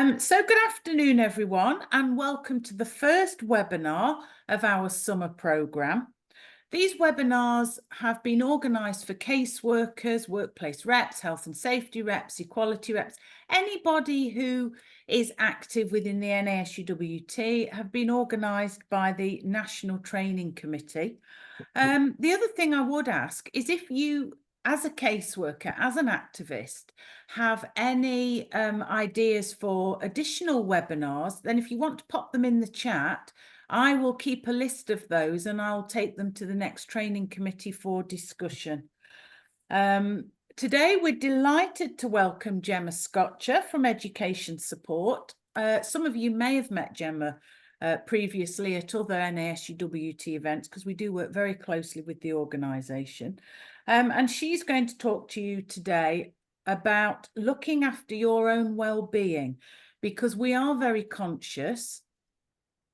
So good afternoon, everyone, and welcome to the first webinar of our summer programme. These webinars have been organised for caseworkers, workplace reps, health and safety reps, equality reps, anybody who is active within the NASUWT, have been organised by the National Training Committee. The other thing I would ask is if you, as a caseworker, as an activist, have any ideas for additional webinars, then if you want to pop them in the chat, I will keep a list of those and I'll take them to the next training committee for discussion. Today, we're delighted to welcome Gemma Scotcher from Education Support. Some of you may have met Gemma previously at other NASUWT events because we do work very closely with the organisation. And she's going to talk to you today about looking after your own well-being, because we are very conscious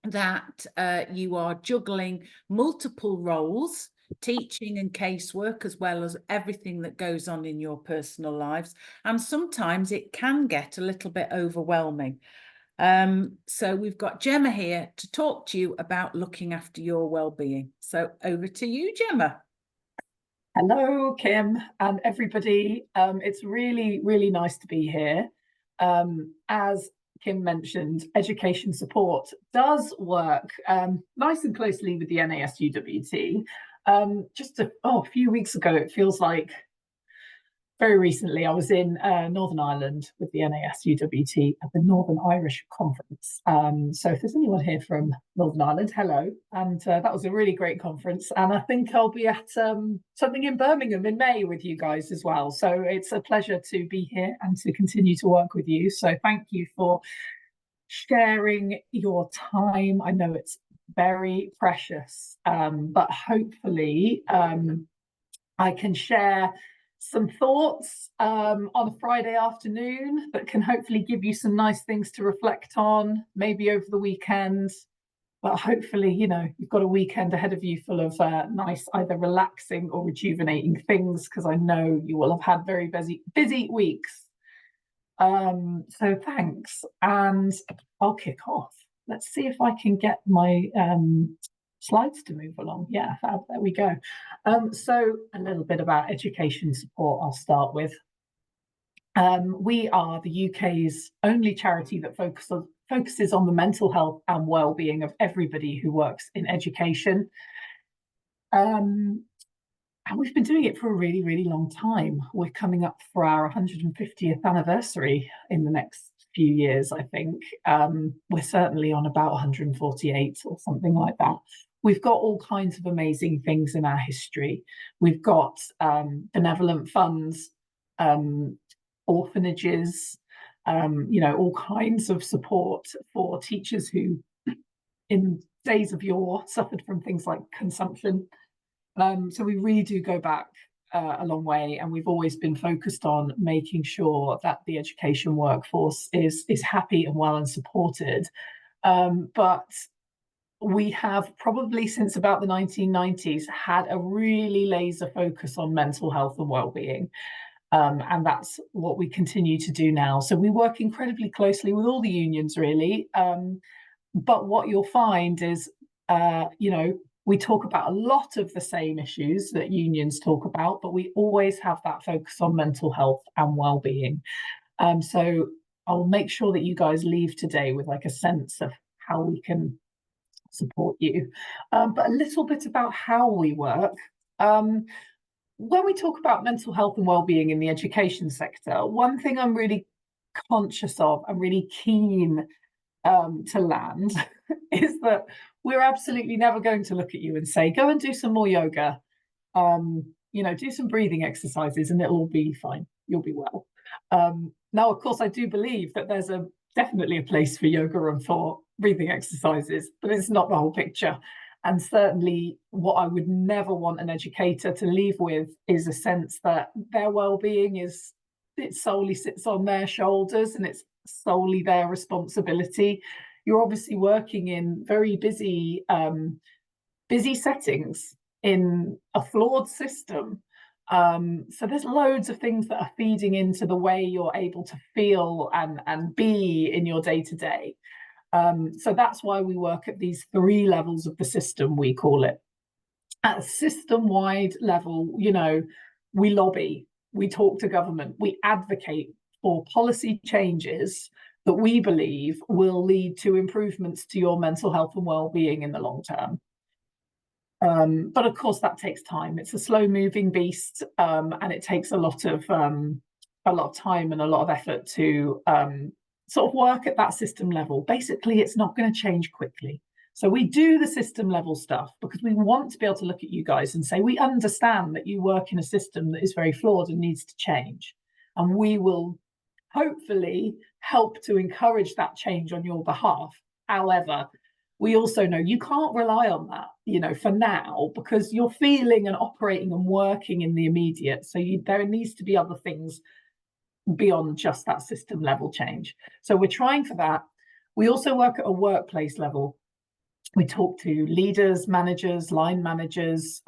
that you are juggling multiple roles, teaching and casework, as well as everything that goes on in your personal lives. And sometimes it can get a little bit overwhelming. So we've got Gemma here to talk to you about looking after your well-being. So over to you, Gemma. Hello, Kim and everybody. It's really nice to be here. As Kim mentioned, Education Support does work nice and closely with the NASUWT. Just a few weeks ago, it feels like very recently, I was in Northern Ireland with the NASUWT at the Northern Irish Conference. So if there's anyone here from Northern Ireland, hello. And that was a really great conference. And I think I'll be at something in Birmingham in May with you guys as well. So it's a pleasure to be here and to continue to work with you. So thank you for sharing your time. I know it's very precious, but hopefully I can share some thoughts on a Friday afternoon that can hopefully give you some nice things to reflect on, maybe over the weekend. But hopefully, you know, you've got a weekend ahead of you full of nice, either relaxing or rejuvenating things, because I know you will have had very busy weeks. So thanks. And I'll kick off. Let's see if I can get my slides to move along. Yeah, there we go. So a little bit about Education Support I'll start with. We are the UK's only charity that focuses on the mental health and well-being of everybody who works in education. And we've been doing it for a really long time. We're coming up for our 150th anniversary in the next few years, I think. We're certainly on about 148 or something like that. We've got all kinds of amazing things in our history. We've got benevolent funds, orphanages, you know, all kinds of support for teachers who, in days of yore, suffered from things like consumption. So we really do go back a long way, and we've always been focused on making sure that the education workforce is happy and well and supported. But we have probably since about the 1990s had a really laser focus on mental health and well-being. And that's what we continue to do now. So we work incredibly closely with all the unions, really. But what you'll find is, you know, we talk about a lot of the same issues that unions talk about, but we always have that focus on mental health and well-being. So I'll make sure that you guys leave today with like a sense of how we can support you. But a little bit about how we work. When we talk about mental health and well-being in the education sector, one thing I'm really conscious of and really keen to land is that we're absolutely never going to look at you and say, go and do some more yoga, you know, do some breathing exercises and it'll all be fine, you'll be well. Now, of course, I do believe that there's definitely a place for yoga and for breathing exercises, but it's not the whole picture. And certainly what I would never want an educator to leave with is a sense that their well-being it solely sits on their shoulders and it's solely their responsibility. You're obviously working in very busy settings in a flawed system. So there's loads of things that are feeding into the way you're able to feel and be in your day-to-day. So that's why we work at these 3 levels of the system, we call it. At a system-wide level, you know, we lobby, we talk to government, we advocate for policy changes that we believe will lead to improvements to your mental health and well-being in the long term. But of course, that takes time. It's a slow-moving beast, and it takes a lot of time and a lot of effort to sort of work at that system level. Basically, it's not going to change quickly. So we do the system level stuff because we want to be able to look at you guys and say, we understand that you work in a system that is very flawed and needs to change. And we will hopefully help to encourage that change on your behalf. However, we also know you can't rely on that, you know, for now, because you're feeling and operating and working in the immediate. So there needs to be other things beyond just that system level change. So we're trying for that. We also work at a workplace level. We talk to leaders, managers, line managers,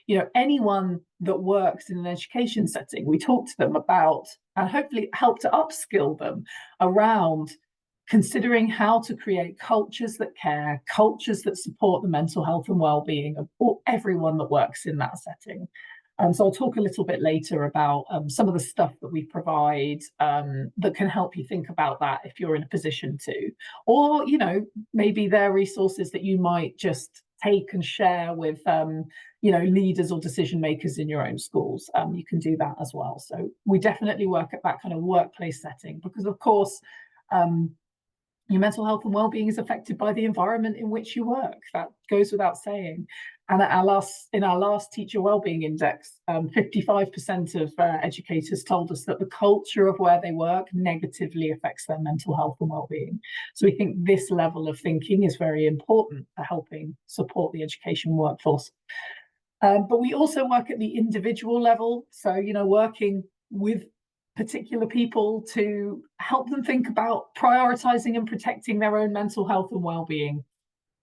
you know, anyone that works in an education setting. We talk to them about, and hopefully help to upskill them around considering how to create cultures that care, cultures that support the mental health and well-being of everyone that works in that setting. So I'll talk a little bit later about some of the stuff that we provide that can help you think about that if you're in a position to, or, you know, maybe there are resources that you might just take and share with, you know, leaders or decision makers in your own schools. You can do that as well. So we definitely work at that kind of workplace setting because, of course, your mental health and well-being is affected by the environment in which you work. That goes without saying. And in our last teacher wellbeing index, 55% of educators told us that the culture of where they work negatively affects their mental health and well-being. So we think this level of thinking is very important for helping support the education workforce. But we also work at the individual level. So, you know, working with particular people to help them think about prioritizing and protecting their own mental health and well-being.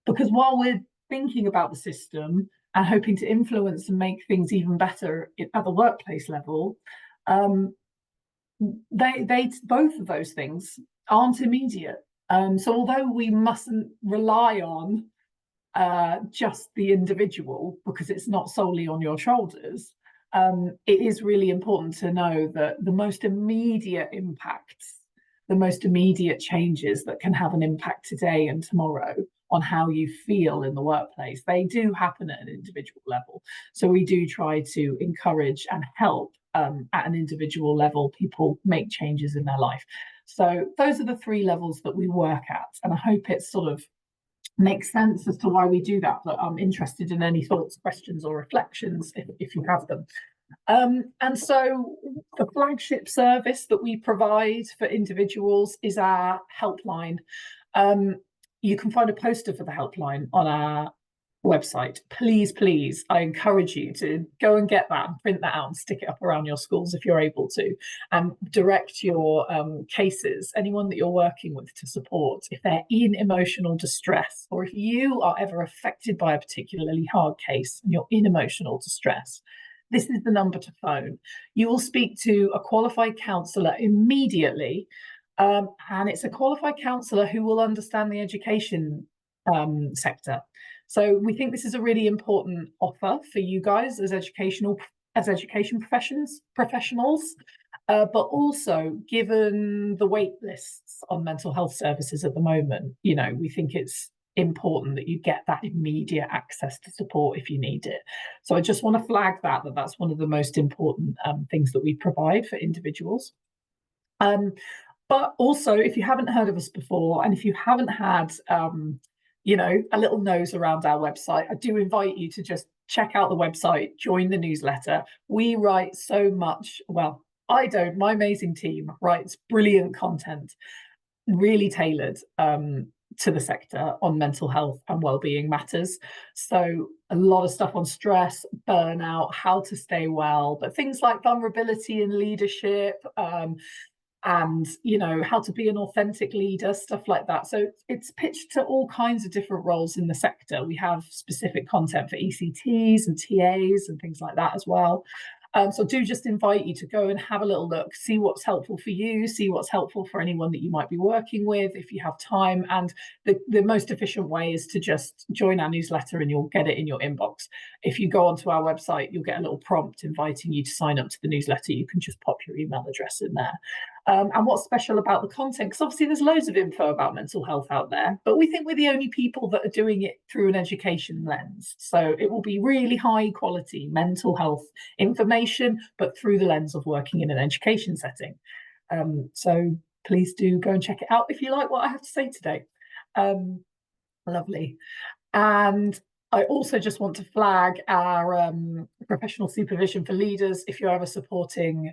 Because while we're thinking about the system and hoping to influence and make things even better at the workplace level, both of those things aren't immediate. So although we mustn't rely on just the individual because it's not solely on your shoulders, it is really important to know that the most immediate impacts, the most immediate changes that can have an impact today and tomorrow on how you feel in the workplace, they do happen at an individual level. So we do try to encourage and help at an individual level people make changes in their life. So those are the 3 levels that we work at, and I hope it sort of makes sense as to why we do that, but I'm interested in any thoughts, questions or reflections if you have them. And so the flagship service that we provide for individuals is our helpline. You can find a poster for the helpline on our website. Please, I encourage you to go and get that and print that out and stick it up around your schools if you're able to, and direct your cases, anyone that you're working with, to support if they're in emotional distress, or if you are ever affected by a particularly hard case and you're in emotional distress. This is the number to phone. You will speak to a qualified counsellor immediately, and it's a qualified counsellor who will understand the education sector. So we think this is a really important offer for you guys as education professionals, but also given the wait lists on mental health services at the moment, you know, we think it's important that you get that immediate access to support if you need it. So I just want to flag that's one of the most important things that we provide for individuals. But also, if you haven't heard of us before, and if you haven't had you know, a little nose around our website, I do invite you to just check out the website, join the newsletter. We write so much, well, I don't, my amazing team writes brilliant content, really tailored to the sector on mental health and wellbeing matters. So a lot of stuff on stress, burnout, how to stay well, but things like vulnerability in leadership, and, you know, how to be an authentic leader, stuff like that. So it's pitched to all kinds of different roles in the sector. We have specific content for ECTs and TAs and things like that as well. So do just invite you to go and have a little look, see what's helpful for you, see what's helpful for anyone that you might be working with if you have time. And the most efficient way is to just join our newsletter and you'll get it in your inbox. If you go onto our website, you'll get a little prompt inviting you to sign up to the newsletter. You can just pop your email address in there. And what's special about the content, because obviously there's loads of info about mental health out there, but we think we're the only people that are doing it through an education lens. So it will be really high quality mental health information, but through the lens of working in an education setting. So please do go and check it out if you like what I have to say today. Lovely. And I also just want to flag our professional supervision for leaders. If you're ever supporting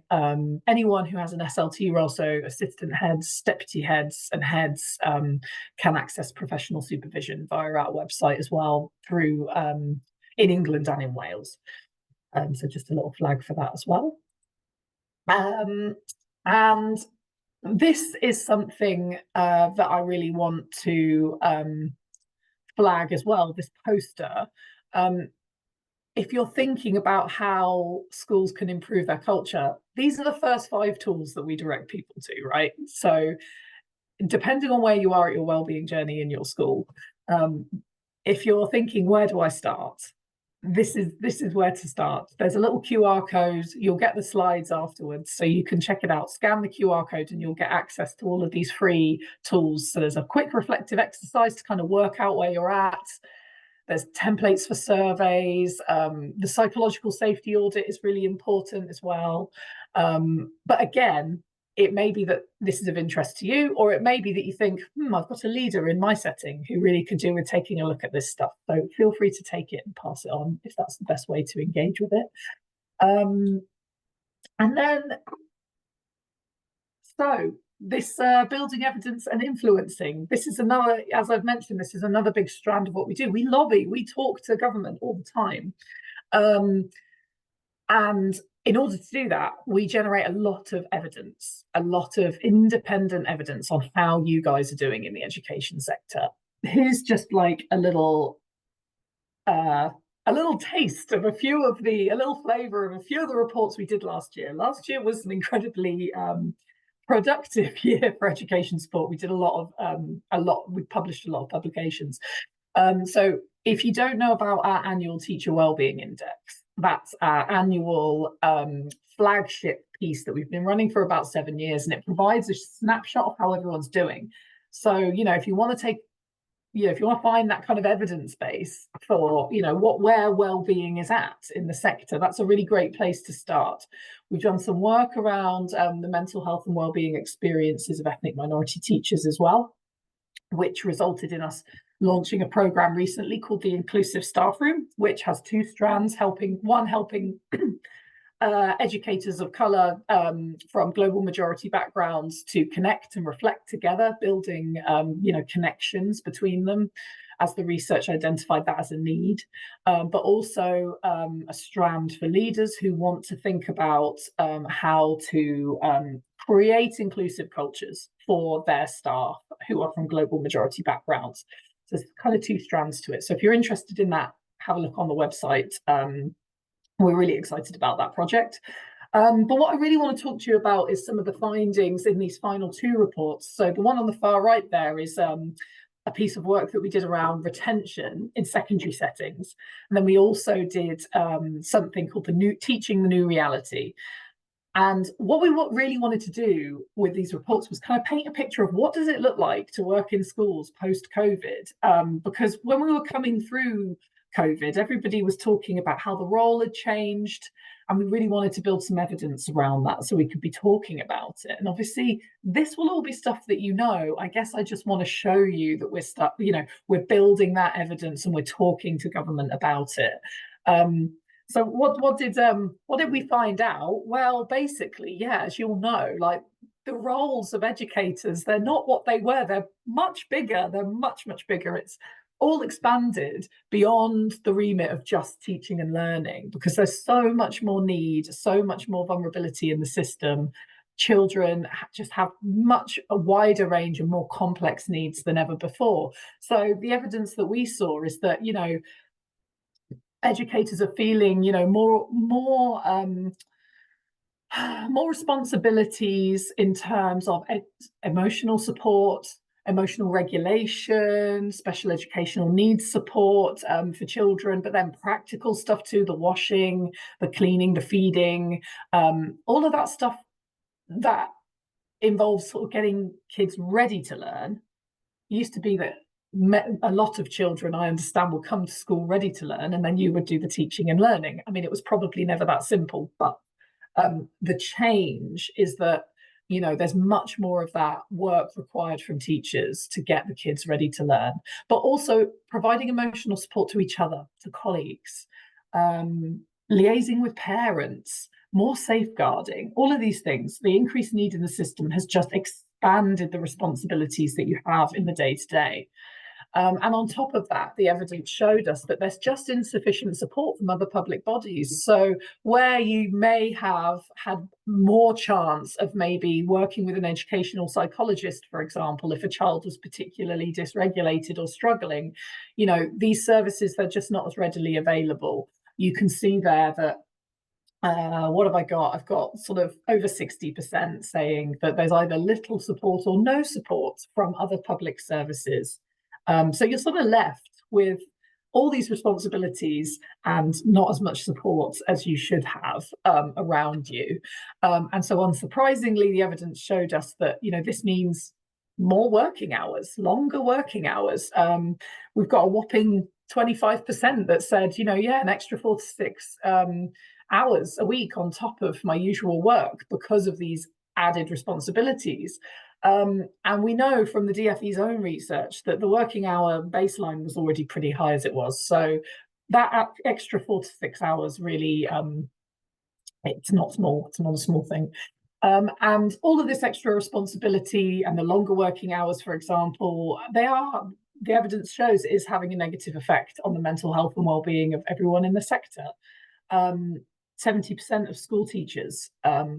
anyone who has an SLT role, so assistant heads, deputy heads and heads can access professional supervision via our website as well through in England and in Wales. So just a little flag for that as well. And this is something that I really want to flag as well, this poster. If you're thinking about how schools can improve their culture, these are the first 5 tools that we direct people to, right? So depending on where you are at your wellbeing journey in your school, if you're thinking, where do I start? This is where to start. There's a little QR code. You'll get the slides afterwards, so you can check it out. Scan the QR code and you'll get access to all of these free tools. So there's a quick reflective exercise to kind of work out where you're at. There's templates for surveys. The psychological safety audit is really important as well. But again, it may be that this is of interest to you, or it may be that you think, I've got a leader in my setting who really could do with taking a look at this stuff. So feel free to take it and pass it on if that's the best way to engage with it. And then, so this building evidence and influencing, this is another, as I've mentioned, this is another big strand of what we do. We lobby, we talk to government all the time. And in order to do that, we generate a lot of evidence, a lot of independent evidence on how you guys are doing in the education sector. Here's just like a little taste of a little flavour of a few of the reports we did last year. Last year was an incredibly productive year for education support. We did we published a lot of publications. So if you don't know about our annual Teacher Wellbeing Index, that's our annual flagship piece that we've been running for about 7 years, and it provides a snapshot of how everyone's doing. So, if you want to find that kind of evidence base for, where wellbeing is at in the sector, that's a really great place to start. We've done some work around the mental health and wellbeing experiences of ethnic minority teachers as well, which resulted in us launching a program recently called the Inclusive Staff Room, which has 2 strands, helping educators of colour from global majority backgrounds to connect and reflect together, building connections between them, as the research identified that as a need, but also a strand for leaders who want to think about how to create inclusive cultures for their staff who are from global majority backgrounds. So there's kind of 2 strands to it. So if you're interested in that, have a look on the website. We're really excited about that project. But what I really want to talk to you about is some of the findings in these final 2 reports. So the one on the far right there is a piece of work that we did around retention in secondary settings. And then we also did something called Teaching the New Reality. And what we really wanted to do with these reports was kind of paint a picture of what does it look like to work in schools post-COVID? Because when we were coming through COVID, everybody was talking about how the role had changed, and we really wanted to build some evidence around that so we could be talking about it. And obviously, this will all be stuff that I guess I just want to show you that we're building that evidence and we're talking to government about it. So what did we find out? Well, basically, as you'll know, like the roles of educators, they're not what they were. They're much bigger. They're much, much bigger. It's all expanded beyond the remit of just teaching and learning, because there's so much more need, so much more vulnerability in the system. Children just have a wider range and more complex needs than ever before. So the evidence that we saw is that, educators are feeling, more responsibilities in terms of emotional support, emotional regulation, special educational needs support for children, but then practical stuff too, the washing, the cleaning, the feeding, all of that stuff that involves sort of getting kids ready to learn. It used to be that a lot of children, I understand, will come to school ready to learn, and then you would do the teaching and learning. I mean, it was probably never that simple, but the change is that, there's much more of that work required from teachers to get the kids ready to learn, but also providing emotional support to each other, to colleagues, liaising with parents, more safeguarding, all of these things. The increased need in the system has just expanded the responsibilities that you have in the day-to-day. And on top of that, the evidence showed us that there's just insufficient support from other public bodies. So where you may have had more chance of maybe working with an educational psychologist, for example, if a child was particularly dysregulated or struggling, these services, they're just not as readily available. You can see there that what have I got? I've got sort of over 60% saying that there's either little support or no support from other public services. So you're sort of left with all these responsibilities and not as much support as you should have around you. And so unsurprisingly, the evidence showed us that, this means more working hours, longer working hours. We've got a whopping 25% that said, an extra 4 to 6 hours a week on top of my usual work because of these added responsibilities. And we know from the DfE's own research that the working hour baseline was already pretty high as it was. So that extra 4 to 6 hours really, it's not small. It's not a small thing. And all of this extra responsibility and the longer working hours, for example, the evidence shows is having a negative effect on the mental health and well-being of everyone in the sector. 70% of school teachers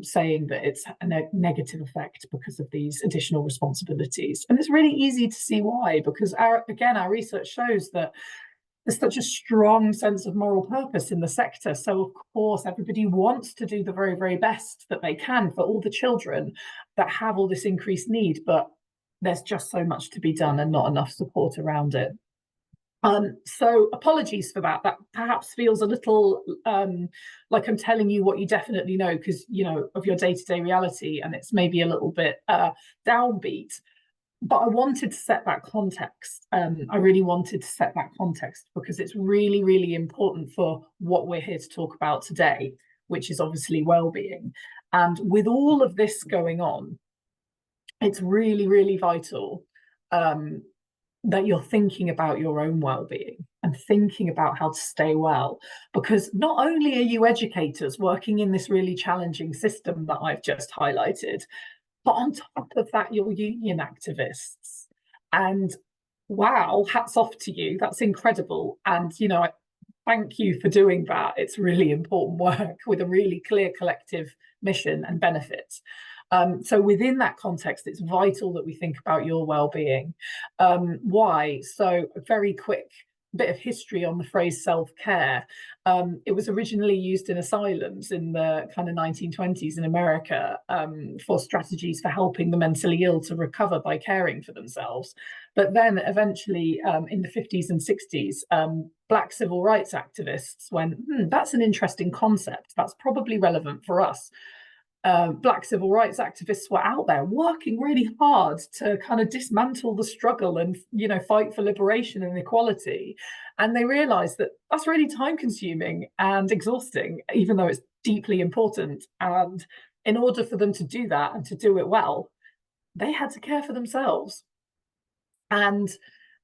saying that it's a negative effect because of these additional responsibilities. And it's really easy to see why, because our research shows that there's such a strong sense of moral purpose in the sector. So of course, everybody wants to do the very, very best that they can for all the children that have all this increased need, but there's just so much to be done and not enough support around it. So apologies for that. That perhaps feels a little like I'm telling you what you definitely know because, of your day-to-day reality, and it's maybe a little bit downbeat. But I wanted to set that context. I really wanted to set that context because it's really, really important for what we're here to talk about today, which is obviously well-being. And with all of this going on, it's really, really vital that you're thinking about your own well-being and thinking about how to stay well, because not only are you educators working in this really challenging system that I've just highlighted, but on top of that, you're union activists. And wow, hats off to you. That's incredible. And, I thank you for doing that. It's really important work with a really clear collective mission and benefits. So within that context, it's vital that we think about your well-being. Why? So a very quick bit of history on the phrase self-care. It was originally used in asylums in the kind of 1920s in America for strategies for helping the mentally ill to recover by caring for themselves. But then eventually in the 50s and 60s, Black civil rights activists went, that's an interesting concept. That's probably relevant for us. Black civil rights activists were out there working really hard to kind of dismantle the struggle and, fight for liberation and equality. And they realized that that's really time consuming and exhausting, even though it's deeply important. And in order for them to do that and to do it well, they had to care for themselves. And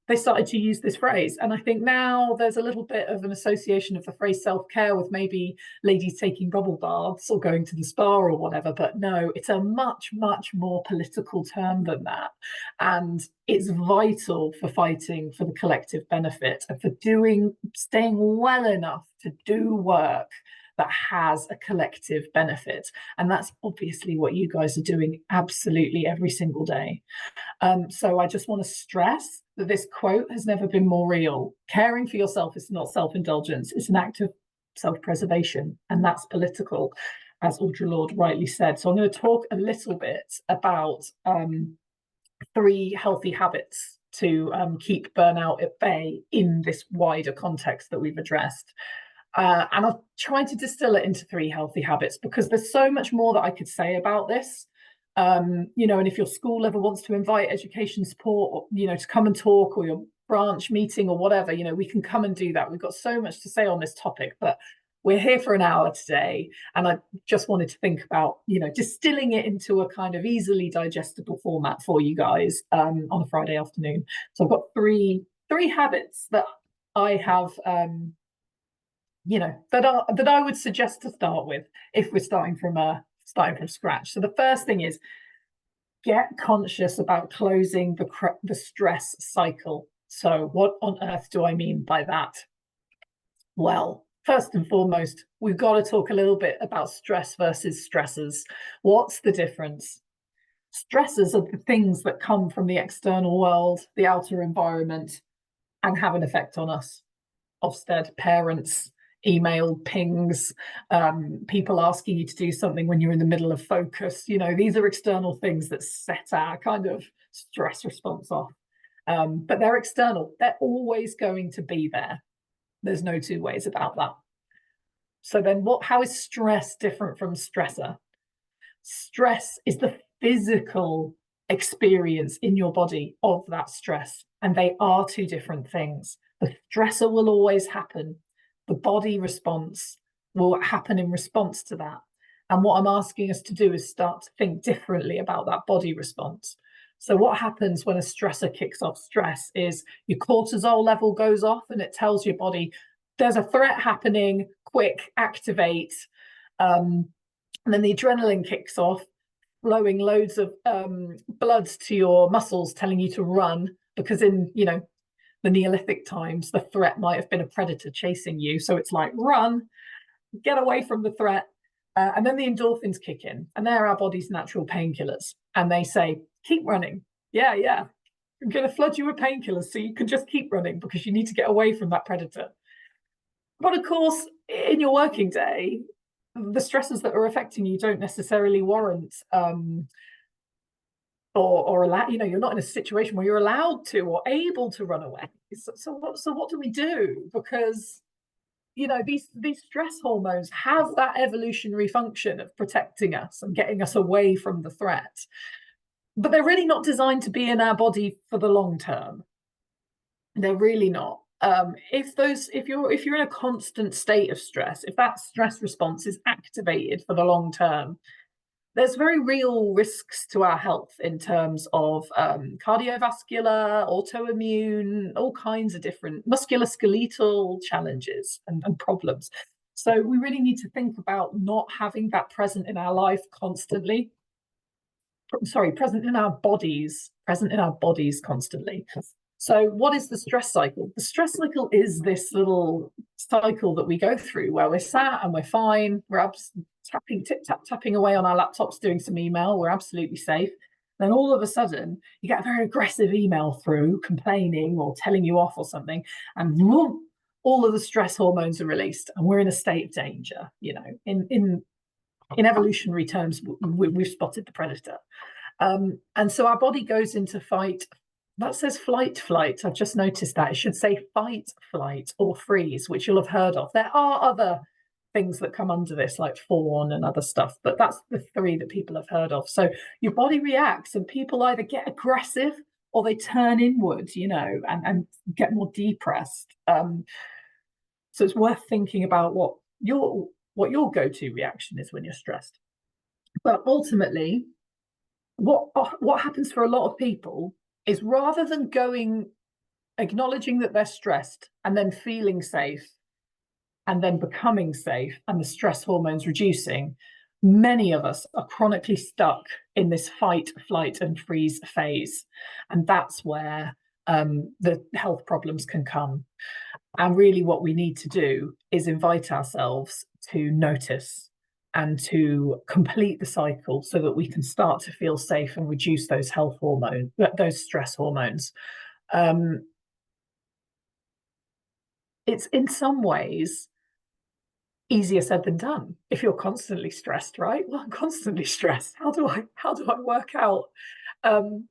they started to use this phrase. And I think now there's a little bit of an association of the phrase self-care with maybe ladies taking bubble baths or going to the spa or whatever. But no, it's a much, much more political term than that. And it's vital for fighting for the collective benefit and for staying well enough to do work that has a collective benefit. And that's obviously what you guys are doing absolutely every single day. So I just want to stress that this quote has never been more real. Caring for yourself is not self-indulgence, it's an act of self-preservation, and that's political, as Audre Lorde rightly said. So I'm going to talk a little bit about 3 healthy habits to keep burnout at bay in this wider context that we've addressed. And I've tried to distill it into 3 healthy habits because there's so much more that I could say about this. You know, and if your school ever wants to invite education support, you know, to come and talk, or your branch meeting or whatever, you know, we can come and do that. We've got so much to say on this topic, but we're here for an hour today. And I just wanted to think about, you know, distilling it into a kind of easily digestible format for you guys on a Friday afternoon. So I've got three habits that I have, you know, that I would suggest to start with if we're starting from scratch. So the first thing is, get conscious about closing the stress cycle. So what on earth do I mean by that? Well, first and foremost, we've got to talk a little bit about stress versus stressors. What's the difference? Stressors are the things that come from the external world, the outer environment, and have an effect on us. Ofsted, parents, email pings, people asking you to do something when you're in the middle of focus. You know, these are external things that set our kind of stress response off. But they're external. They're always going to be there. There's no 2 ways about that. So then how is stress different from stressor? Stress is the physical experience in your body of that stress, and they are 2 different things. The stressor will always happen. The body response will happen in response to that. And what I'm asking us to do is start to think differently about that body response. So what happens when a stressor kicks off stress is your cortisol level goes off, and it tells your body there's a threat happening, quick, activate. And then the adrenaline kicks off, flowing loads of blood to your muscles, telling you to run, because in, you know, the Neolithic times, the threat might have been a predator chasing you. So it's like, run, get away from the threat. And then the endorphins kick in, and they're our body's natural painkillers. And they say, keep running. Yeah. I'm going to flood you with painkillers so you can just keep running because you need to get away from that predator. But of course, in your working day, the stresses that are affecting you don't necessarily warrant or allow, you know, you're not in a situation where you're allowed to or able to run away. So what do we do? Because, you know, these stress hormones have that evolutionary function of protecting us and getting us away from the threat, but they're really not designed to be in our body for the long term. They're really not. If you're in a constant state of stress, if that stress response is activated for the long term, there's very real risks to our health in terms of cardiovascular, autoimmune, all kinds of different musculoskeletal challenges and problems. So we really need to think about not having that present in our life constantly. Present in our bodies constantly. So what is the stress cycle? The stress cycle is this little cycle that we go through where we're sat and we're fine, we're tapping away on our laptops, doing some email, we're absolutely safe. Then all of a sudden, you get a very aggressive email through, complaining or telling you off or something, and whoop, all of the stress hormones are released, and we're in a state of danger. You know, in evolutionary terms, we've spotted the predator. And so our body goes into fight. That says flight. I've just noticed that. It should say fight, flight, or freeze, which you'll have heard of. There are other things that come under this, like fawn and other stuff, but that's the 3 that people have heard of. So your body reacts, and people either get aggressive or they turn inward, you know, and get more depressed. So it's worth thinking about what your go-to reaction is when you're stressed. But ultimately, what happens for a lot of people is, rather than acknowledging that they're stressed and then feeling safe and then becoming safe and the stress hormones reducing, many of us are chronically stuck in this fight, flight, and freeze phase. And that's where the health problems can come. And really what we need to do is invite ourselves to notice and to complete the cycle so that we can start to feel safe and reduce those health hormones, those stress hormones. It's in some ways easier said than done if you're constantly stressed, right? Well, I'm constantly stressed. How do I work out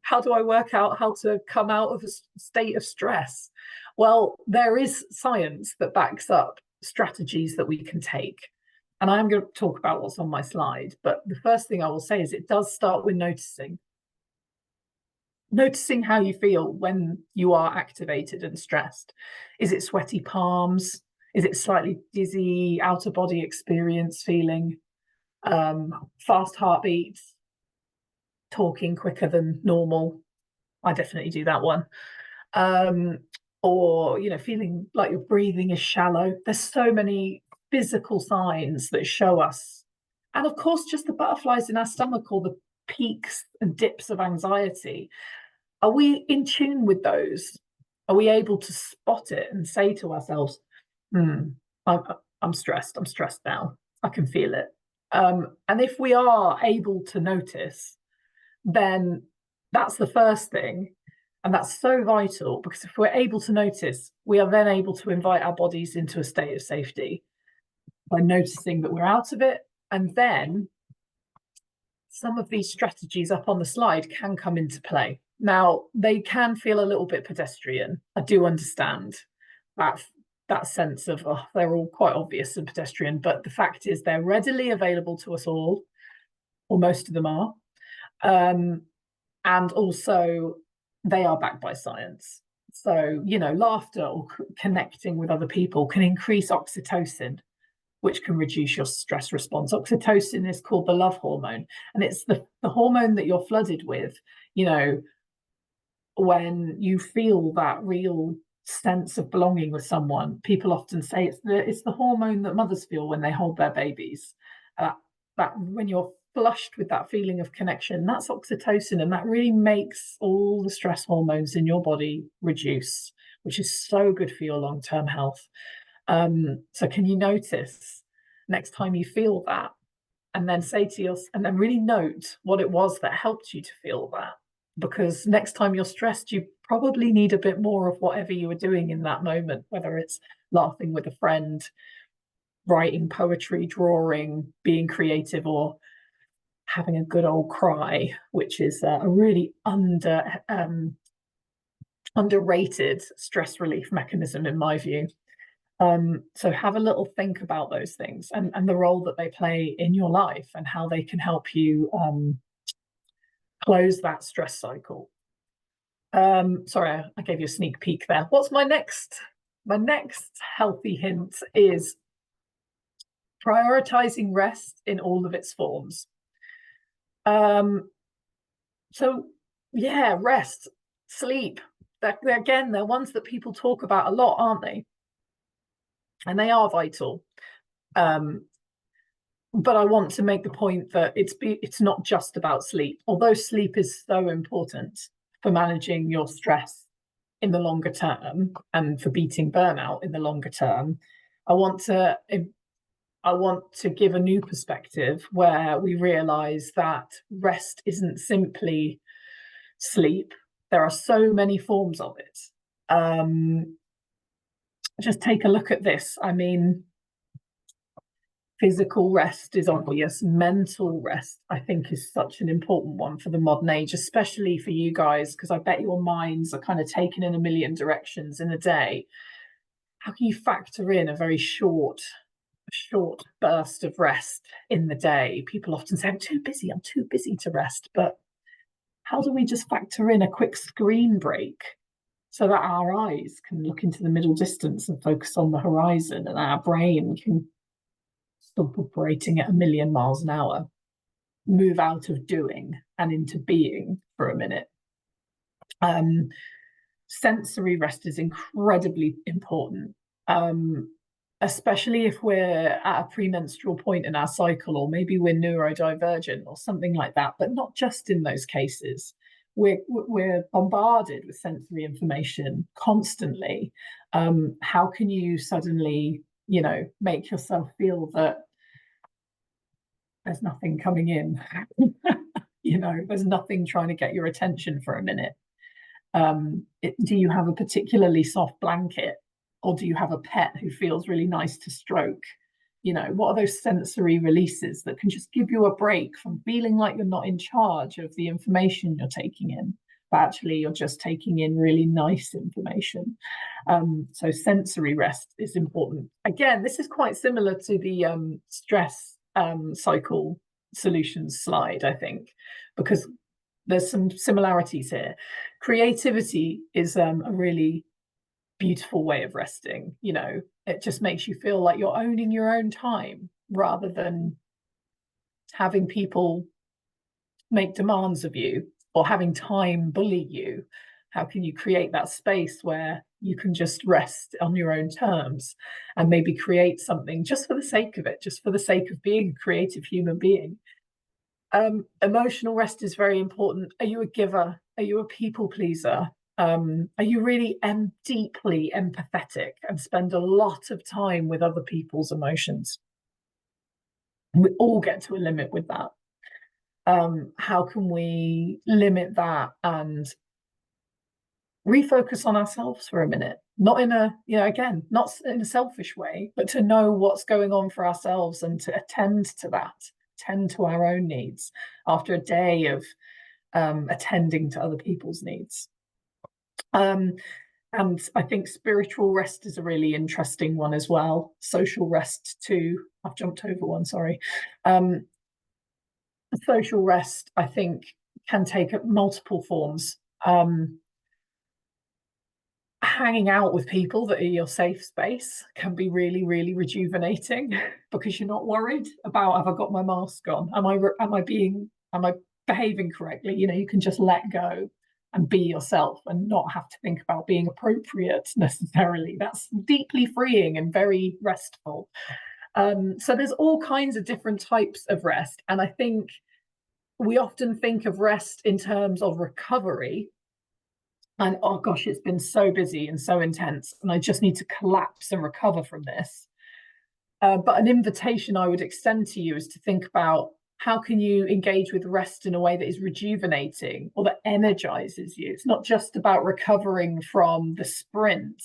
how to come out of a state of stress? Well, there is science that backs up strategies that we can take. And I'm going to talk about what's on my slide. But the first thing I will say is it does start with noticing. Noticing how you feel when you are activated and stressed. Is it sweaty palms? Is it slightly dizzy, out-of-body experience feeling? Fast heartbeats? Talking quicker than normal? I definitely do that one. Or, feeling like your breathing is shallow. There's so many physical signs that show us. And of course, just the butterflies in our stomach or the peaks and dips of anxiety. Are we in tune with those? Are we able to spot it and say to ourselves, I'm stressed. I'm stressed now. I can feel it. And if we are able to notice, then that's the first thing. And that's so vital, because if we're able to notice, we are then able to invite our bodies into a state of safety by noticing that we're out of it. And then some of these strategies up on the slide can come into play. Now, they can feel a little bit pedestrian. I do understand that sense of, they're all quite obvious and pedestrian, but the fact is they're readily available to us all, or most of them are. And also they are backed by science. So, laughter or connecting with other people can increase oxytocin, which can reduce your stress response. Oxytocin is called the love hormone, and it's the hormone that you're flooded with, when you feel that real sense of belonging with someone. People often say it's the hormone that mothers feel when they hold their babies. That when you're flushed with that feeling of connection, that's oxytocin, and that really makes all the stress hormones in your body reduce, which is so good for your long-term health. So can you notice next time you feel that, and then say to yourself, and then really note what it was that helped you to feel that? Because next time you're stressed, you probably need a bit more of whatever you were doing in that moment, whether it's laughing with a friend, writing poetry, drawing, being creative, or having a good old cry, which is a really underrated stress relief mechanism in my view. So have a little think about those things and the role that they play in your life and how they can help you close that stress cycle. Sorry, I gave you a sneak peek there. What's my next healthy hint is prioritizing rest in all of its forms. So yeah, rest, sleep, they're ones that people talk about a lot, aren't they? And they are vital. But I want to make the point that it's not just about sleep, although sleep is so important for managing your stress in the longer term and for beating burnout in the longer term. I want to give a new perspective where we realize that rest isn't simply sleep. There are so many forms of it. Just take a look at this. I mean, physical rest is obvious. Mental rest, I think, is such an important one for the modern age, especially for you guys, because I bet your minds are kind of taken in a million directions in a day. How can you factor in a very short burst of rest in the day? People often say, I'm too busy to rest. But how do we just factor in a quick screen break so that our eyes can look into the middle distance and focus on the horizon, and our brain can stop operating at 1,000,000 miles an hour, move out of doing and into being for a minute? Sensory rest is incredibly important, especially if we're at a premenstrual point in our cycle, or maybe we're neurodivergent or something like that, but not just in those cases. We're bombarded with sensory information constantly. How can you suddenly, make yourself feel that there's nothing coming in. You know, there's nothing trying to get your attention for a minute. Do you have a particularly soft blanket, or do you have a pet who feels really nice to stroke? You know, what are those sensory releases that can just give you a break from feeling like you're not in charge of the information you're taking in, but actually you're just taking in really nice information. So sensory rest is important. Again, this is quite similar to the stress cycle solutions slide, I think, because there's some similarities here. Creativity is a really beautiful way of resting. You know, it just makes you feel like you're owning your own time rather than having people make demands of you or having time bully you. How can you create that space where you can just rest on your own terms and maybe create something just for the sake of it, just for the sake of being a creative human being? Emotional rest is very important. Are you a giver? Are you a people pleaser? Are you really deeply empathetic and spend a lot of time with other people's emotions? We all get to a limit with that. How can we limit that and refocus on ourselves for a minute? Not in a, you know, again, not in a selfish way, but to know what's going on for ourselves and to attend to that, tend to our own needs after a day of attending to other people's needs. And I think spiritual rest is a really interesting one as well. Social rest too. I've jumped over one, sorry. Social rest, I think, can take multiple forms. Hanging out with people that are your safe space can be really, really rejuvenating because you're not worried about, have I got my mask on? Am I behaving correctly? You know, you can just let go and be yourself and not have to think about being appropriate necessarily. That's deeply freeing and very restful. So there's all kinds of different types of rest. And I think we often think of rest in terms of recovery. And oh gosh, it's been so busy and so intense, and I just need to collapse and recover from this. But an invitation I would extend to you is to think about how can you engage with rest in a way that is rejuvenating or that energizes you. It's not just about recovering from the sprint,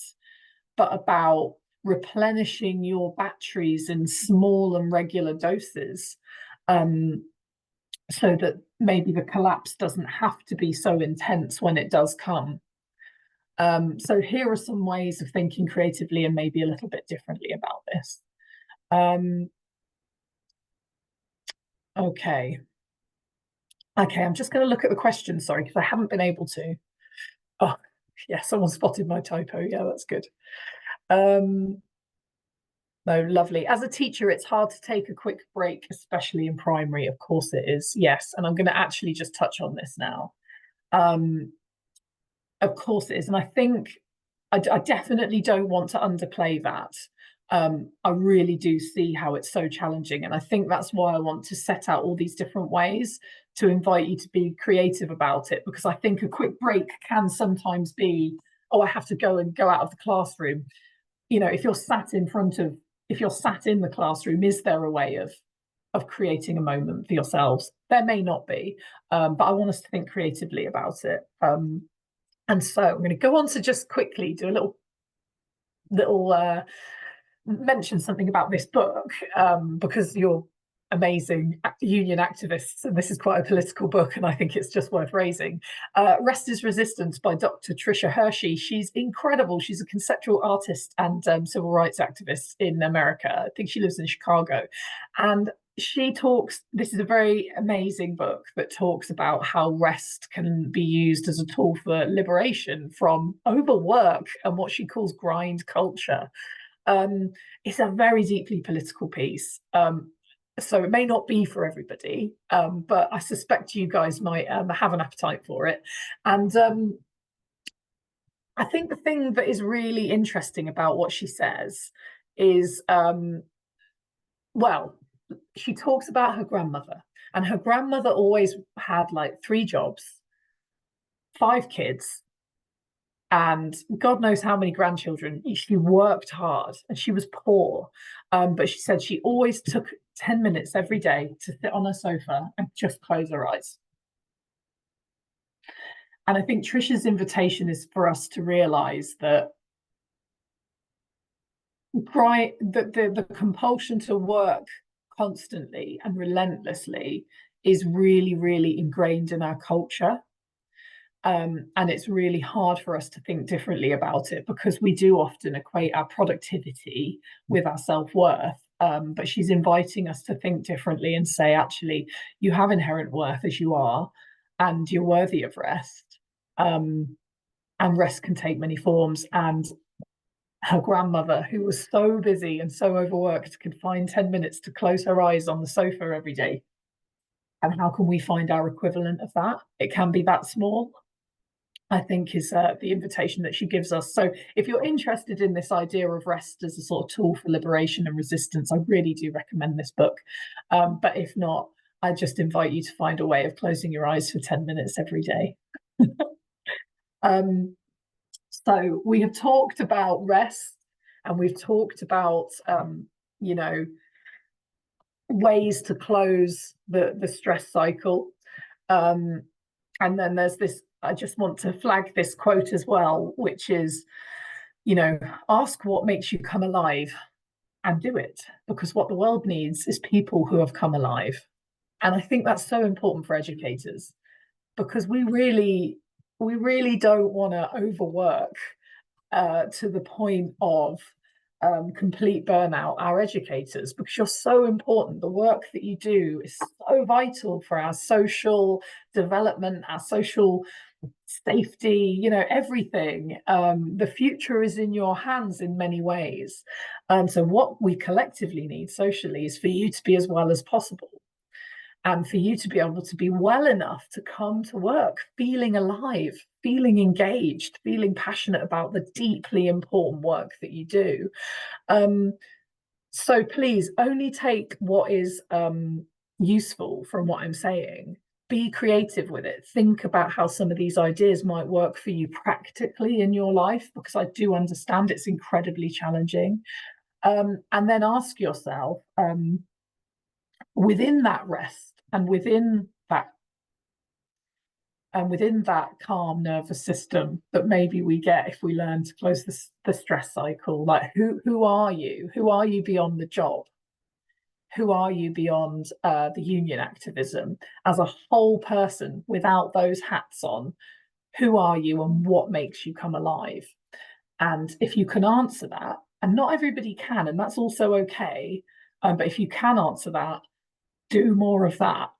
but about replenishing your batteries in small and regular doses, so that maybe the collapse doesn't have to be so intense when it does come. So here are some ways of thinking creatively and maybe a little bit differently about this. Okay, I'm just going to look at the questions, sorry, because I haven't been able to. Oh, yeah, someone spotted my typo. Yeah, that's good. No, lovely. As a teacher, it's hard to take a quick break, especially in primary. Of course it is. Yes. And I'm going to actually just touch on this now. Of course it is. And I think I definitely don't want to underplay that. I really do see how it's so challenging. And I think that's why I want to set out all these different ways to invite you to be creative about it, because I think a quick break can sometimes be, oh, I have to go out of the classroom. You know, if you're sat in the classroom, is there a way of creating a moment for yourselves? There may not be, but I want us to think creatively about it. And so I'm going to go on to just quickly do a little mention something about this book, because you're amazing union activists, and this is quite a political book, and I think it's just worth raising. Rest is Resistance by Dr. Tricia Hershey. She's incredible. She's a conceptual artist and civil rights activist in America. I think she lives in Chicago. And she talks, this is a very amazing book that talks about how rest can be used as a tool for liberation from overwork and what she calls grind culture. It's a very deeply political piece. So it may not be for everybody, but I suspect you guys might have an appetite for it. And I think the thing that is really interesting about what she says is, well, she talks about her grandmother, and her grandmother always had like 3 jobs, 5 kids, and God knows how many grandchildren. She worked hard and she was poor, but she said she always took 10 minutes every day to sit on a sofa and just close her eyes. And I think Trisha's invitation is for us to realize that the compulsion to work constantly and relentlessly is really, really ingrained in our culture. And it's really hard for us to think differently about it, because we do often equate our productivity with our self-worth. But she's inviting us to think differently and say, actually, you have inherent worth as you are, and you're worthy of rest. And rest can take many forms. And her grandmother, who was so busy and so overworked, could find 10 minutes to close her eyes on the sofa every day. And how can we find our equivalent of that? It can be that small, I think, is the invitation that she gives us. So if you're interested in this idea of rest as a sort of tool for liberation and resistance, I really do recommend this book. But if not, I just invite you to find a way of closing your eyes for 10 minutes every day. So we have talked about rest, and we've talked about, you know, ways to close the stress cycle. And then there's this, I just want to flag this quote as well, which is, you know, ask what makes you come alive and do it, because what the world needs is people who have come alive. And I think that's so important for educators, because we really don't want to overwork to the point of complete burnout our educators, because you're so important. The work that you do is so vital for our social development, our social safety, you know, everything. The future is in your hands in many ways. So what we collectively need socially is for you to be as well as possible, and for you to be able to be well enough to come to work feeling alive, feeling engaged, feeling passionate about the deeply important work that you do. So please only take what is useful from what I'm saying. Be creative with it. Think about how some of these ideas might work for you practically in your life, because I do understand it's incredibly challenging. And then ask yourself, within that rest and within that calm nervous system that maybe we get if we learn to close the stress cycle, like who are you? Who are you beyond the job? Who are you beyond the union activism? As a whole person without those hats on, who are you and what makes you come alive? And if you can answer that, and not everybody can, and that's also okay, but if you can answer that, do more of that,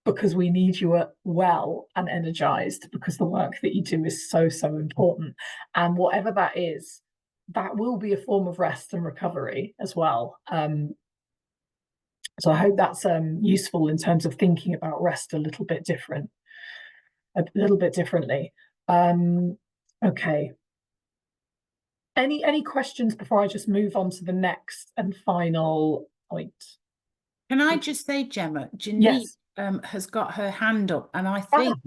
because we need you well and energized, because the work that you do is so important. And whatever that is, that will be a form of rest and recovery as well. So I hope that's useful in terms of thinking about rest a little bit differently. Okay. Any questions before I just move on to the next and final point? Can I just say, Gemma, Janique Yes. has got her hand up, and I think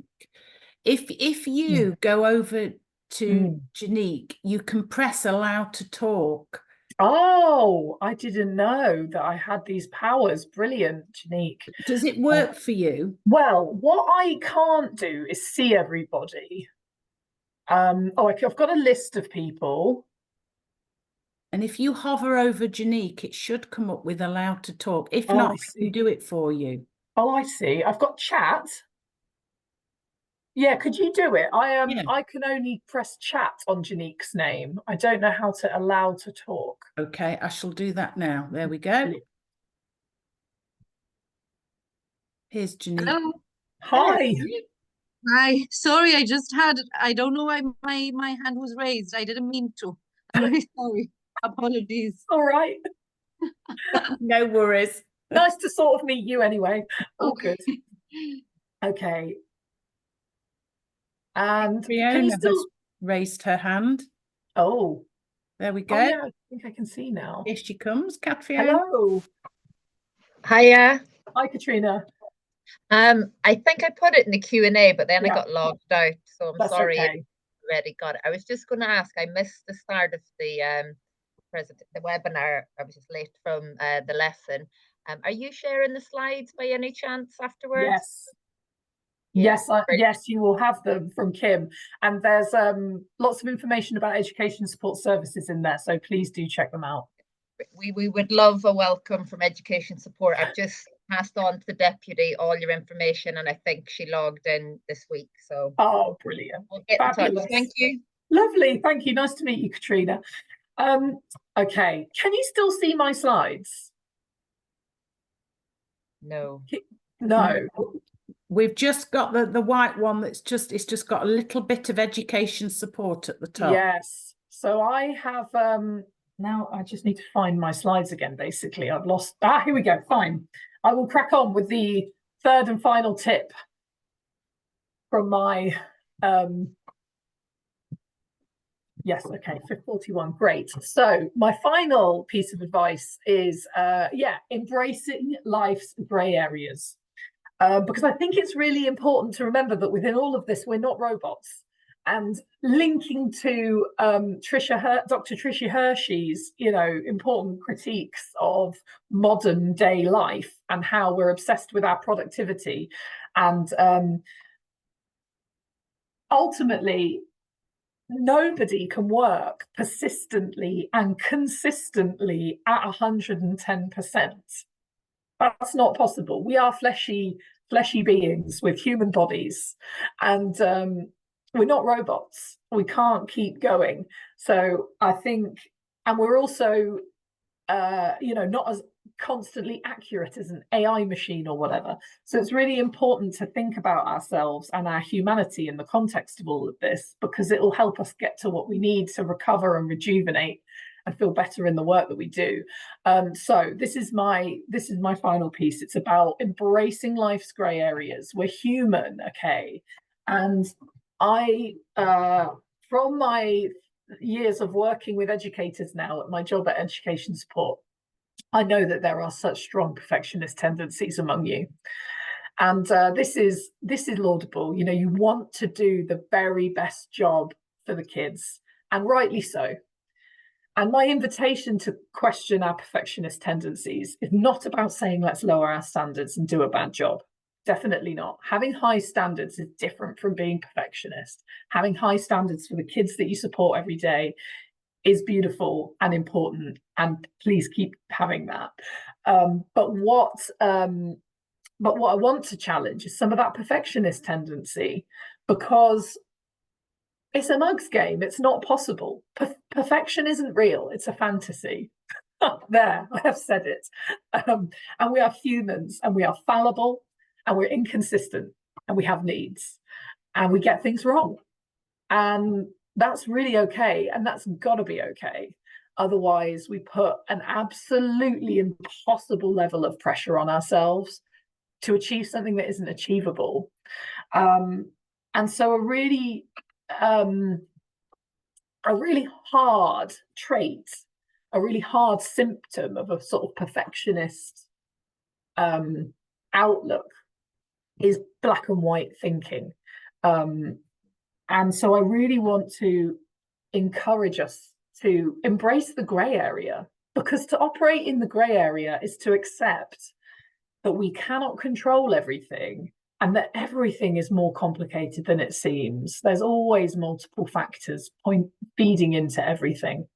if you go over to Janique, you can press allow to talk. Oh, I didn't know that I had these powers. Brilliant, Janique. Does it work for you? Well, what I can't do is see everybody. I've got a list of people. And if you hover over Janique, it should come up with allow to talk. If Oh, not, I I see. can do it for you. Oh, I see. I've got chat. Yeah, could you do it? I can only press chat on Janique's name. I don't know how to allow to talk. Okay, I shall do that now. There we go. Here's Janique. Hello. Hi. Hi. Sorry, I don't know why my hand was raised. I didn't mean to. I'm very sorry. Apologies. All right. No worries. Nice to sort of meet you anyway. All Okay. good. Okay. And Fiona has raised her hand. Oh, there we go. Oh, yeah, I think I can see now. Here she comes, Catriona. Hello. Hiya. Hi, Katrina. I think I put it in the Q&A, but then I Yeah. got logged out, so I'm That's sorry. okay. I already got it. I was just going to ask. I missed the start of the webinar. I was just late from the lesson. Are you sharing the slides by any chance afterwards? Yes. Yeah, Yes, you will have them from Kim. And there's lots of information about education support services in there, so please do check them out. we would love a welcome from education support. I've just passed on to the deputy all your information, and I think she logged in this week. So oh, brilliant. We'll get Fabulous. in touch. Thank you. Lovely. Thank you. Nice to meet you, Katrina. Okay. Can you still see my slides? No. No. We've just got the white one that's it's just got a little bit of education support at the top. Yes. So I have now I just need to find my slides again, basically. I've lost here we go. Fine. I will crack on with the third and final tip from my yes, okay, 41. Great. So my final piece of advice is embracing life's grey areas. Because I think it's really important to remember that within all of this, we're not robots. And linking to Dr. Tricia Hershey's, important critiques of modern day life and how we're obsessed with our productivity. And ultimately, nobody can work persistently and consistently at 110%. That's not possible. We are fleshy beings with human bodies, and we're not robots. We can't keep going. So I think, and we're also, not as constantly accurate as an AI machine or whatever. So it's really important to think about ourselves and our humanity in the context of all of this, because it will help us get to what we need to recover and rejuvenate and feel better in the work that we do. So this is my final piece. It's about embracing life's grey areas. We're human, okay? And I, from my years of working with educators now at my job at Education Support, I know that there are such strong perfectionist tendencies among you. And this is laudable. You want to do the very best job for the kids, and rightly so. And my invitation to question our perfectionist tendencies is not about saying let's lower our standards and do a bad job. Definitely not. Having high standards is different from being perfectionist. Having high standards for the kids that you support every day is beautiful and important, and please keep having that. But what I want to challenge is some of that perfectionist tendency, because it's a mug's game. It's not possible. Perfection isn't real. It's a fantasy. There, I have said it. And we are humans, and we are fallible, and we're inconsistent, and we have needs, and we get things wrong. And that's really okay. And that's got to be okay. Otherwise, we put an absolutely impossible level of pressure on ourselves to achieve something that isn't achievable. And so a really hard trait, a really hard symptom of a sort of perfectionist outlook is black and white thinking. And so I really want to encourage us to embrace the grey area, because to operate in the grey area is to accept that we cannot control everything, and that everything is more complicated than it seems. There's always multiple factors feeding into everything.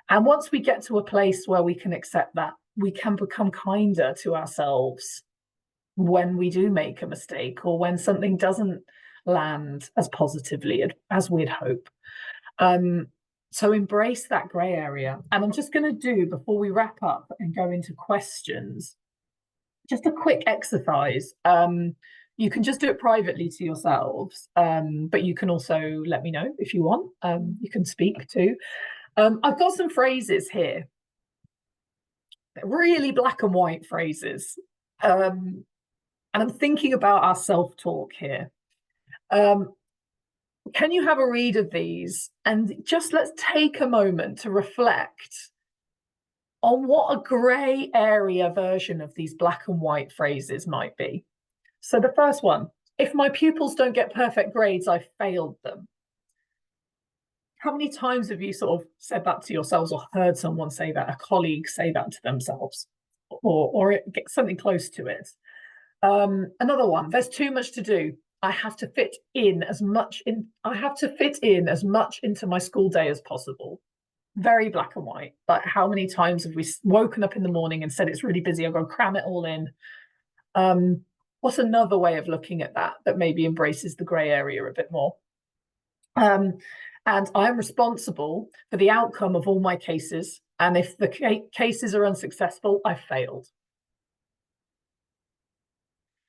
And once we get to a place where we can accept that, we can become kinder to ourselves when we do make a mistake, or when something doesn't land as positively as we'd hope. So embrace that grey area. And I'm just going to do, before we wrap up and go into questions, just a quick exercise. You can just do it privately to yourselves, but you can also let me know if you want. You can speak too. I've got some phrases here. They're really black and white phrases. And I'm thinking about our self-talk here. Can you have a read of these, and just let's take a moment to reflect on what a grey area version of these black and white phrases might be. So the first one: if my pupils don't get perfect grades, I failed them. How many times have you sort of said that to yourselves, or heard someone say that, a colleague say that to themselves? or it gets something close to it. Another one, there's too much to do. I have to fit in as much into my school day as possible. Very black and white. Like, how many times have we woken up in the morning and said it's really busy, I've got to cram it all in? What's another way of looking at that maybe embraces the grey area a bit more? And I'm responsible for the outcome of all my cases, and if the cases are unsuccessful, I've failed.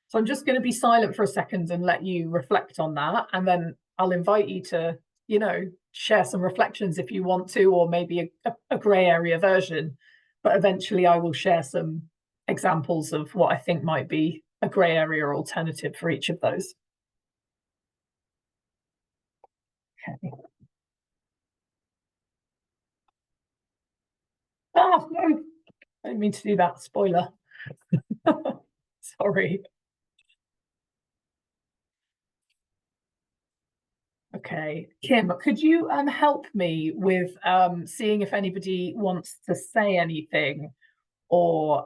So I'm just going to be silent for a second and let you reflect on that, and then I'll invite you to, you know, share some reflections if you want to, or maybe a grey area version. But eventually I will share some examples of what I think might be a grey area alternative for each of those. Okay. Oh, no, I didn't mean to do that. Spoiler. Sorry. Okay, Kim, could you help me with seeing if anybody wants to say anything or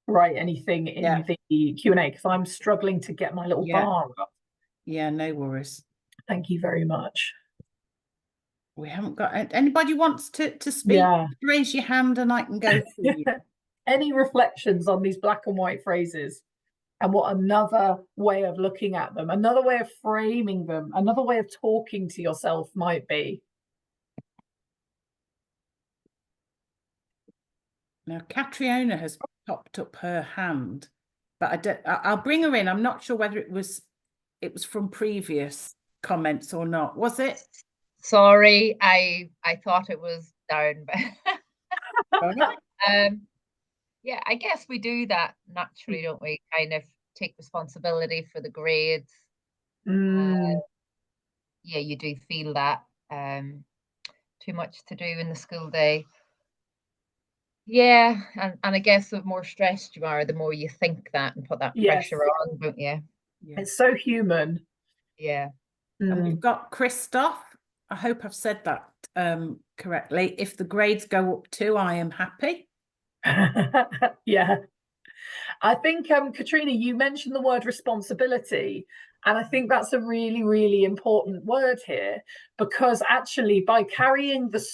write anything in the Q&A, because I'm struggling to get my little bar up. Yeah, no worries. Thank you very much. We haven't got anybody wants to speak. Yeah. Raise your hand and I can go through you. Any reflections on these black and white phrases, and what another way of looking at them, another way of framing them, another way of talking to yourself might be? Now, Catriona has popped up her hand, but I'll bring her in. I'm not sure whether it was from previous comments or not. Was it? Sorry, I thought it was down. Yeah, I guess we do that naturally, don't we? Kind of take responsibility for the grades. Yeah, you do feel that too much to do in the school day. Yeah, and I guess the more stressed you are, the more you think that and put that pressure on, don't you? Yeah. It's so human. Yeah. And we've got Christoph. I hope I've said that correctly. If the grades go up too, I am happy. Yeah. I think, Katrina, you mentioned the word responsibility, and I think that's a really, really important word here, because actually by carrying the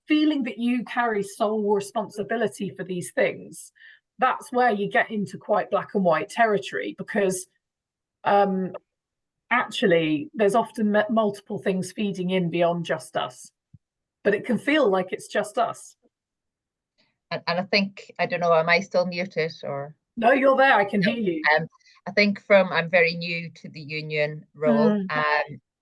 feeling that you carry sole responsibility for these things, that's where you get into quite black and white territory, because actually there's often multiple things feeding in beyond just us, but it can feel like it's just us. And I think, I don't know, am I still muted or? No, you're there, I can hear you. I think I'm very new to the union role,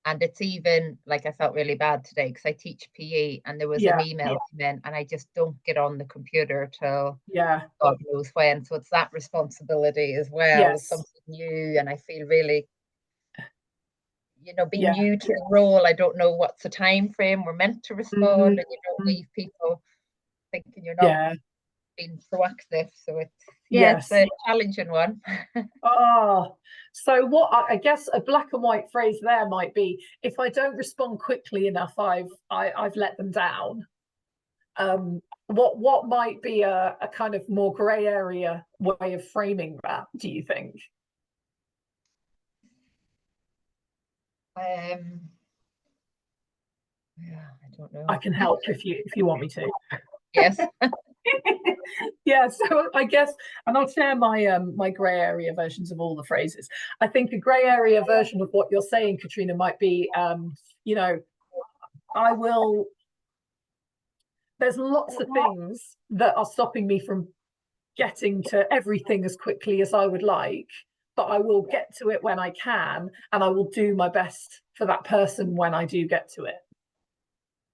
and it's even like I felt really bad today because I teach PE, and there was an email come in, and I just don't get on the computer till God knows when. So it's that responsibility as well. It's something new, and I feel really, you know, being new to the role. I don't know what's the time frame we're meant to respond, and you don't leave people thinking you're not being proactive. So it's it's a challenging one. So what I guess a black and white phrase there might be, if I don't respond quickly enough, I've let them down. What might be a kind of more grey area way of framing that, do you think? Yeah, I don't know. I can help if you want me to. Yes. Yeah, so I guess, and I'll share my my grey area versions of all the phrases. I think a grey area version of what you're saying, Katrina, might be, you know, there's lots of things that are stopping me from getting to everything as quickly as I would like, but I will get to it when I can, and I will do my best for that person when I do get to it.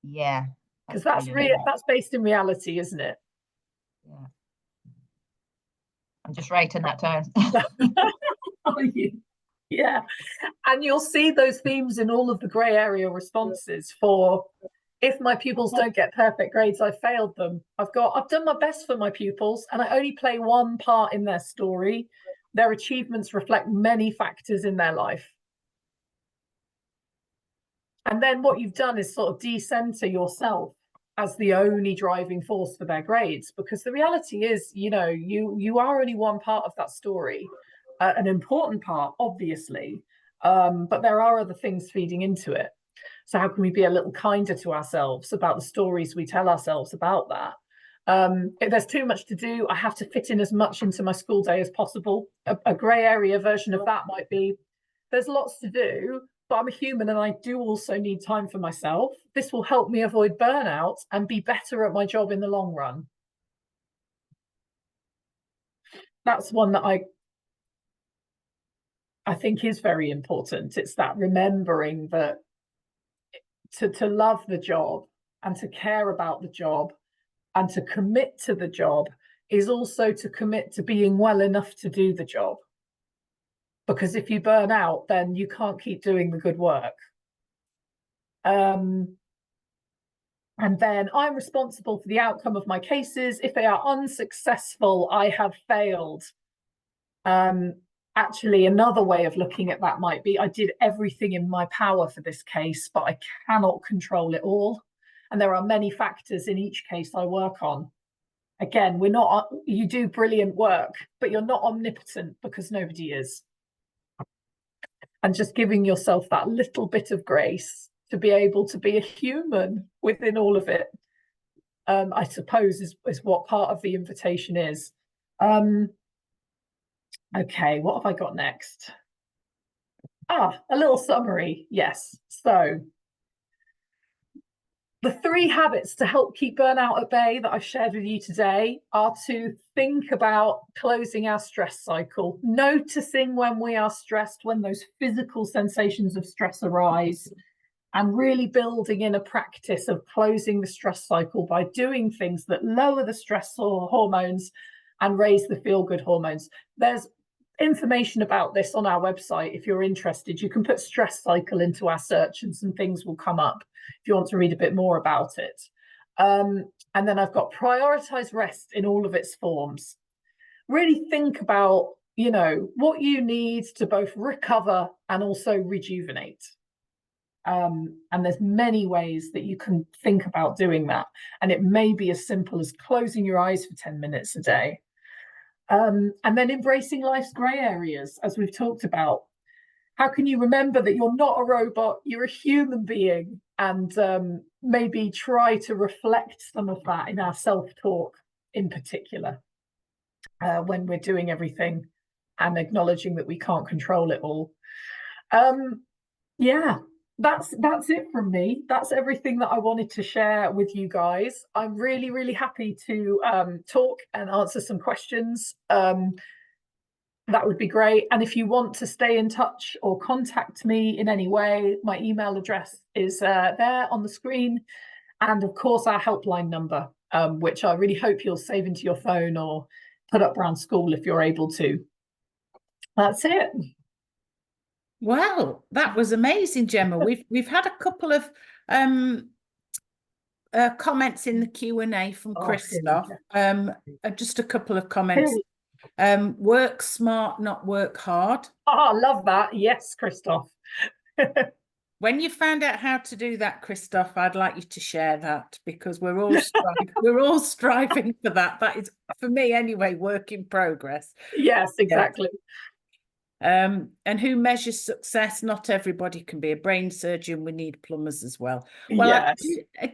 Yeah. Because that's based in reality, isn't it? Yeah. I'm just writing that down. Yeah, and you'll see those themes in all of the grey area responses. For if my pupils don't get perfect grades, I failed them. I've done my best for my pupils, and I only play one part in their story. Their achievements reflect many factors in their life. And then what you've done is sort of decenter yourself as the only driving force for their grades, because the reality is, you know, you are only one part of that story, an important part, obviously, but there are other things feeding into it. So how can we be a little kinder to ourselves about the stories we tell ourselves about that? If there's too much to do, I have to fit in as much into my school day as possible. A grey area version of that might be, there's lots to do, but I'm a human and I do also need time for myself. This will help me avoid burnout and be better at my job in the long run. That's one that I think is very important. It's that remembering that to love the job and to care about the job and to commit to the job is also to commit to being well enough to do the job. Because if you burn out, then you can't keep doing the good work. And then I'm responsible for the outcome of my cases. If they are unsuccessful, I have failed. Actually, another way of looking at that might be, I did everything in my power for this case, but I cannot control it all. And there are many factors in each case I work on. Again, you do brilliant work, but you're not omnipotent, because nobody is. And just giving yourself that little bit of grace to be able to be a human within all of it, I suppose is what part of the invitation is. Okay, what have I got next? A little summary. Yes. So the 3 habits to help keep burnout at bay that I've shared with you today are to think about closing our stress cycle, noticing when we are stressed, when those physical sensations of stress arise, and really building in a practice of closing the stress cycle by doing things that lower the stress hormones and raise the feel-good hormones. There's information about this on our website if you're interested. You can put stress cycle into our search and some things will come up if you want to read a bit more about it. And then I've got prioritize rest in all of its forms. Really think about, you know, what you need to both recover and also rejuvenate. And there's many ways that you can think about doing that. And it may be as simple as closing your eyes for 10 minutes a day. And then embracing life's grey areas, as we've talked about. How can you remember that you're not a robot, you're a human being, and maybe try to reflect some of that in our self-talk in particular, when we're doing everything and acknowledging that we can't control it all. Yeah, that's it from me. That's everything that I wanted to share with you guys. I'm really, really happy to talk and answer some questions. That would be great. And if you want to stay in touch or contact me in any way, my email address is there on the screen. And of course, our helpline number, which I really hope you'll save into your phone or put up around school if you're able to. That's it. Well, that was amazing, Gemma. We've had a couple of comments in the Q&A from Christoph. Just a couple of comments. Work smart, not work hard. I love that. Yes, Christoph. When you found out how to do that, Christoph, I'd like you to share that, because we're all striving for that. That is, for me anyway, work in progress. Yes, exactly. And who measures success? Not everybody can be a brain surgeon. We need plumbers as well. Well, yes. I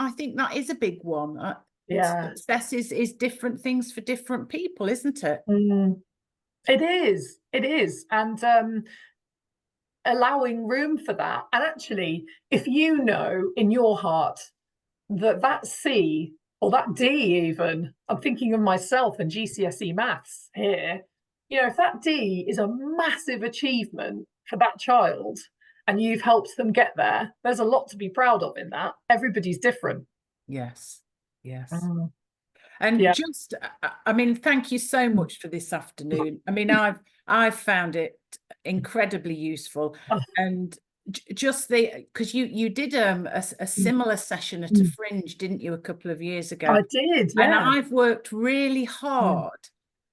think that is a big one. Success is different things for different people, isn't it? It is. And allowing room for that. And actually, if you know in your heart that C or that D even, I'm thinking of myself and GCSE maths here, you know, if that D is a massive achievement for that child and you've helped them get there, there's a lot to be proud of in that. Everybody's different. Yes. And just, I mean, thank you so much for this afternoon. I mean, I've found it incredibly useful. And just because you did a similar session at a Fringe, didn't you, a couple of years ago? I did, yeah. And I've worked really hard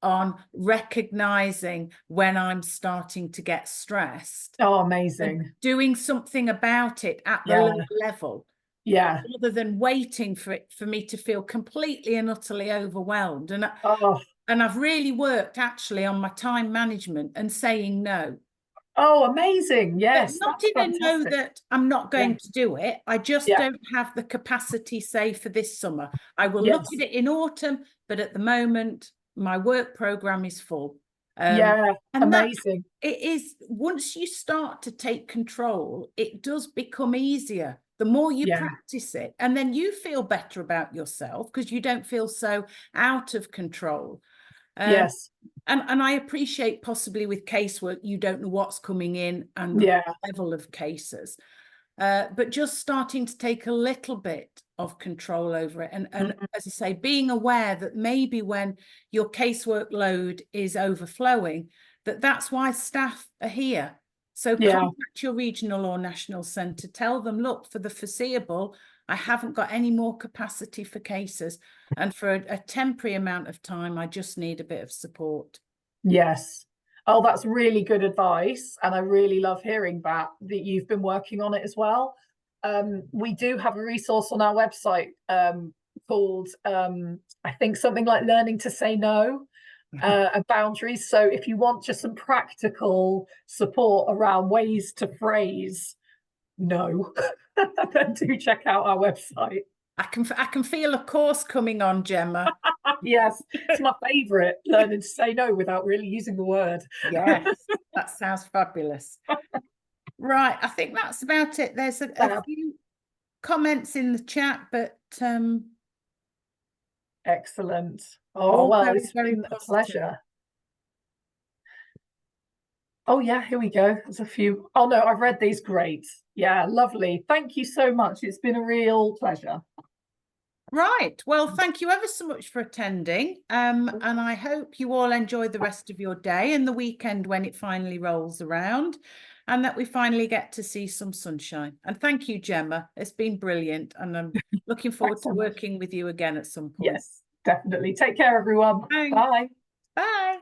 on recognizing when I'm starting to get stressed. Oh, amazing. Doing something about it at the low level. Yeah. rather than waiting for me to feel completely and utterly overwhelmed. And I've really worked actually on my time management and saying no. Oh, amazing. Yes, But not that's in a no fantastic. that I'm not going to do it. I just don't have the capacity, say, for this summer. I will look at it in autumn, but at the moment, my work program is full. Yeah, and amazing. It is, once you start to take control, it does become easier. The more you practice it, and then you feel better about yourself because you don't feel so out of control. Yes. And I appreciate possibly with casework, you don't know what's coming in and the level of cases. But just starting to take a little bit of control over it. And as I say, being aware that maybe when your casework load is overflowing, that's why staff are here. So contact your regional or national centre, tell them, look, for the foreseeable, I haven't got any more capacity for cases. And for a temporary amount of time, I just need a bit of support. Yes. Oh, that's really good advice. And I really love hearing that you've been working on it as well. We do have a resource on our website called, I think something like Learning to Say No and Boundaries. So if you want just some practical support around ways to phrase no, then do check out our website. I can feel a course coming on, Gemma. Yes, it's my favourite, learning to say no without really using the word. Yes, that sounds fabulous. Right, I think that's about it. There's a few comments in the chat, but excellent. Oh, well, very, it's very been a positive. pleasure. Oh yeah, here we go. There's a few. Oh no, I've read these. Great. Yeah, lovely. Thank you so much. It's been a real pleasure. Right. Well, thank you ever so much for attending. And I hope you all enjoy the rest of your day and the weekend when it finally rolls around, and that we finally get to see some sunshine. And thank you, Gemma. It's been brilliant. And I'm looking forward to working with you again at some point. Yes, definitely. Take care, everyone. Thanks. Bye. Bye.